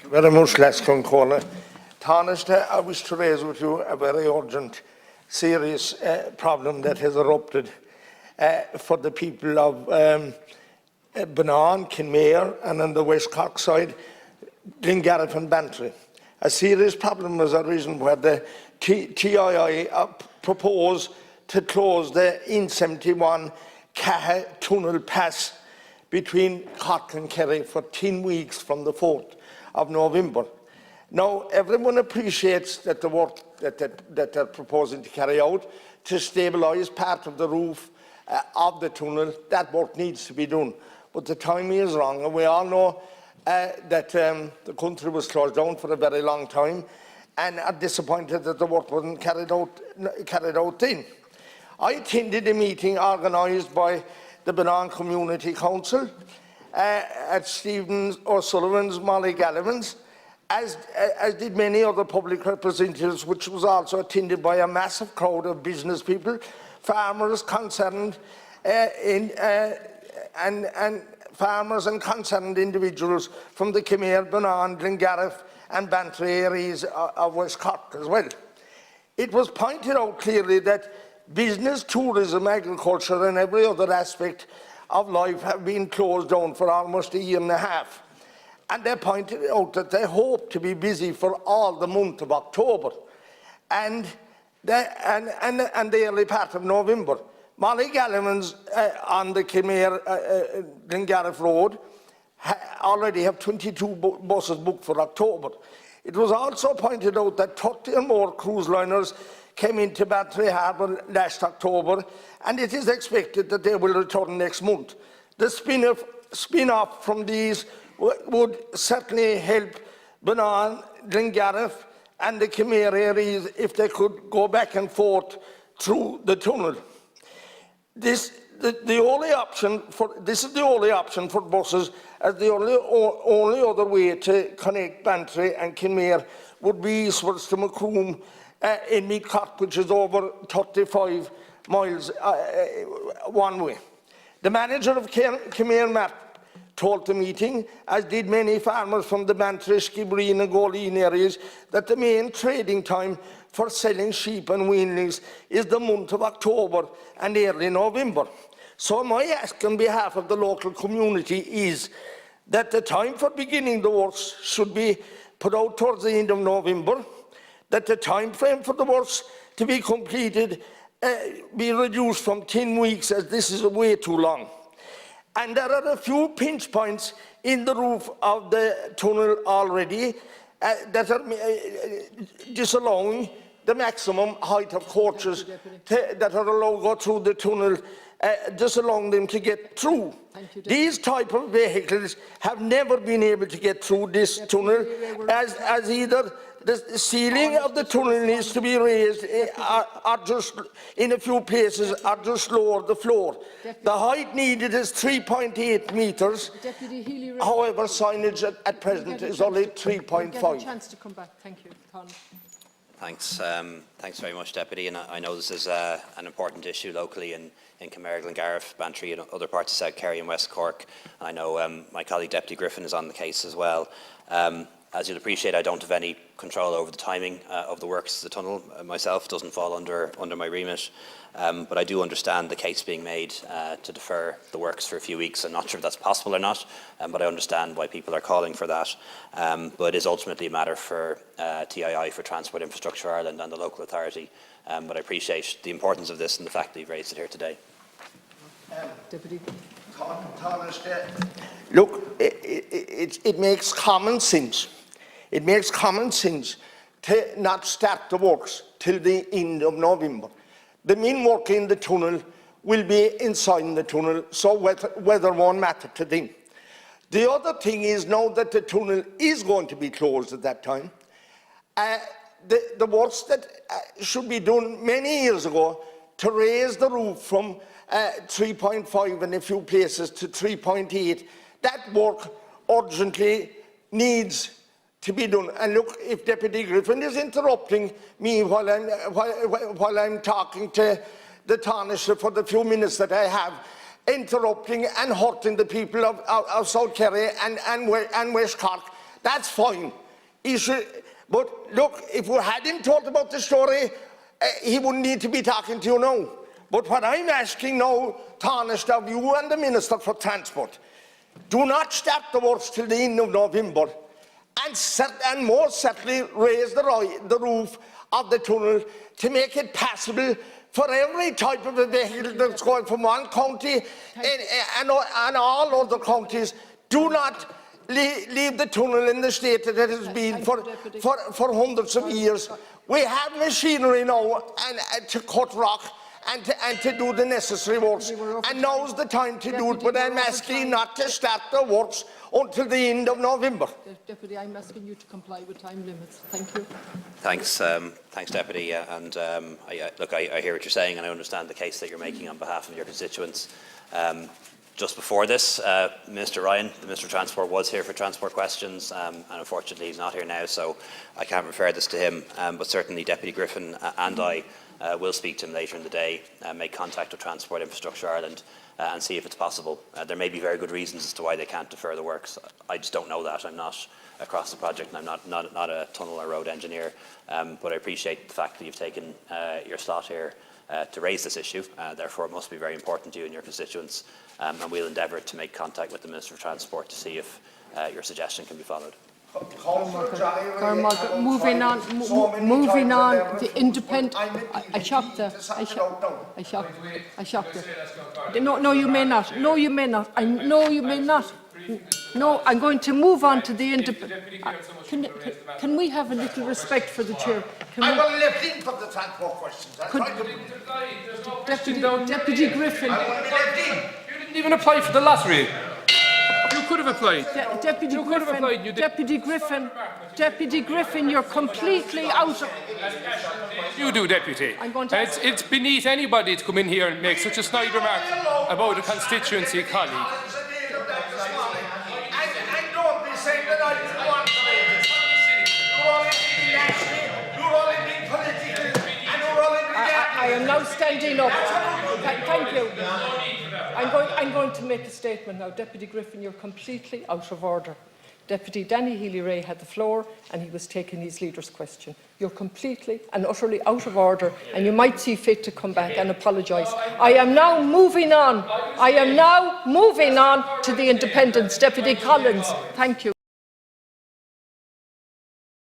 Thank you very much, Les Concona. Taoiseach, I wish to raise with you a very urgent, serious problem that has erupted for the people of Banán, Kinmare, and on the West Cork side, Glengarriff and Bantry. A serious problem has arisen where the TII proposed to close the N71 Caha tunnel pass between Cork and Kerry for 10 weeks from the 4th of November. Now, everyone appreciates that the work that they're proposing to carry out to stabilise part of the roof of the tunnel, that work needs to be done. But the timing is wrong, and we all know that the country was closed down for a very long time, and are disappointed that the work wasn't carried out then. I attended a meeting organised by the Banán Community Council at Stephen O'Sullivan's, Molly Gallivan's, as did many other public representatives, which was also attended by a massive crowd of business people, farmers concerned, and farmers and concerned individuals from the Kinmare, Banán, Glengarriff and Bantry areas of West Cork as well. It was pointed out clearly that business, tourism, agriculture and every other aspect of life have been closed down for almost a year and a half. And they pointed out that they hope to be busy for all the month of October and the early part of November. Molly Gallivan's on the Kinmare Glengarriff Road already have 22 buses booked for October. It was also pointed out that 30 or more cruise liners came into Bantry Harbour last October, and it is expected that they will return next month. The spin-off from these would certainly help Banán, Glengarriff and the Kinmare areas if they could go back and forth through the tunnel. This is the only option for buses, as the only other way to connect Bantry and Kinmare would be eastwards to Macroom in Meath Cork, which is over 35 miles one way. The manager of Kinmare Map told the meeting, as did many farmers from the Bantry, Skibbereen and Goleen areas, that the main trading time for selling sheep and weanlings is the month of October and early November. So my ask on behalf of the local community is that the time for beginning the works should be put out towards the end of November, that the time frame for the works to be completed be reduced from 10 weeks, as this is way too long. And there are a few pinch points in the roof of the tunnel already that are disallowing the maximum height of coaches that are allowed to go through the tunnel, disallowing them to get through. These type of vehicles have never been able to get through this tunnel, as either the ceiling of the tunnel needs to be raised, or just in a few places, or just lower the floor. The height needed is 3.8 metres. However, signage at present is only 3.5. Chance to come back. Thank you, Colin. Thanks. Thanks very much, Deputy. And I know this is an important issue locally in Kinmare, Glengarriff, Bantry and other parts of South Kerry and West Cork. I know my colleague Deputy Griffin is on the case as well. As you'll appreciate, I don't have any control over the timing of the works of the tunnel myself. It doesn't fall under my remit. But I do understand the case being made to defer the works for a few weeks. I'm not sure if that's possible or not, but I understand why people are calling for that. But it is ultimately a matter for TII, for Transport Infrastructure Ireland and the local authority. But I appreciate the importance of this and the fact that you've raised it here today. Deputy. Look, it makes common sense. It makes common sense to not start the works till the end of November. The men working in the tunnel will be inside the tunnel, so weather won't matter to them. The other thing is, now that the tunnel is going to be closed at that time, the works that should be done many years ago to raise the roof from 3.5 in a few places to 3.8, that work urgently needs to be done. And look, if Deputy Griffin is interrupting me while I'm talking to the Taoiseach for the few minutes that I have, interrupting and hurting the people of South Kerry and West Cork, That's fine. He should, but look, if we hadn't talked about the story, he wouldn't need to be talking to you now. But what I'm asking now, Tarnished, of you and the Minister for Transport, do not start the works till the end of November, and more certainly raise the roof of the tunnel to make it passable for every type of a vehicle that's going from one county and all other counties. Do not leave the tunnel in the state that it has been for hundreds of years. We have machinery now to cut rock and to do the necessary works, and now's the time to do it, but I'm asking not to start the works until the end of November. Deputy, I'm asking you to comply with time limits. Thank you. Thanks, Deputy. Look, I hear what you're saying, and I understand the case that you're making on behalf of your constituents. Just before this, Minister Ryan, the Minister of Transport, was here for transport questions, and unfortunately he's not here now, so I can't refer this to him. But certainly Deputy Griffin and I will speak to him later in the day, make contact with Transport Infrastructure Ireland and see if it's possible. There may be very good reasons as to why they can't defer the works. I just don't know that. I'm not across the project, and I'm not a tunnel or road engineer. But I appreciate the fact that you've taken your slot here to raise this issue. Therefore, it must be very important to you and your constituents. And we'll endeavour to make contact with the Minister of Transport to see if your suggestion can be followed. Moving on, the independent. I shocked her. I shocked her. No, you may not. No, you may not. No, you may not. No, I'm going to move on to the independent. Can we have a little respect for the chair? I will left in for the transport questions. Deputy Griffin. I want to be left in. You didn't even apply for the lottery. You could have applied. Deputy Griffin, you're completely out of... You do, Deputy. It's beneath anybody to come in here and make such a snide remark about a constituency colleague. And don't be saying that I didn't want to make it. You're only being nasty, you're only being political, and you're only being... I am now standing up. Thank you. I'm going to make a statement now. Deputy Griffin, you're completely out of order. Deputy Danny Healy-Rae had the floor and he was taking his leader's question. You're completely and utterly out of order, and you might see fit to come back and apologise. I am now moving on to the independents. Deputy Collins, thank you.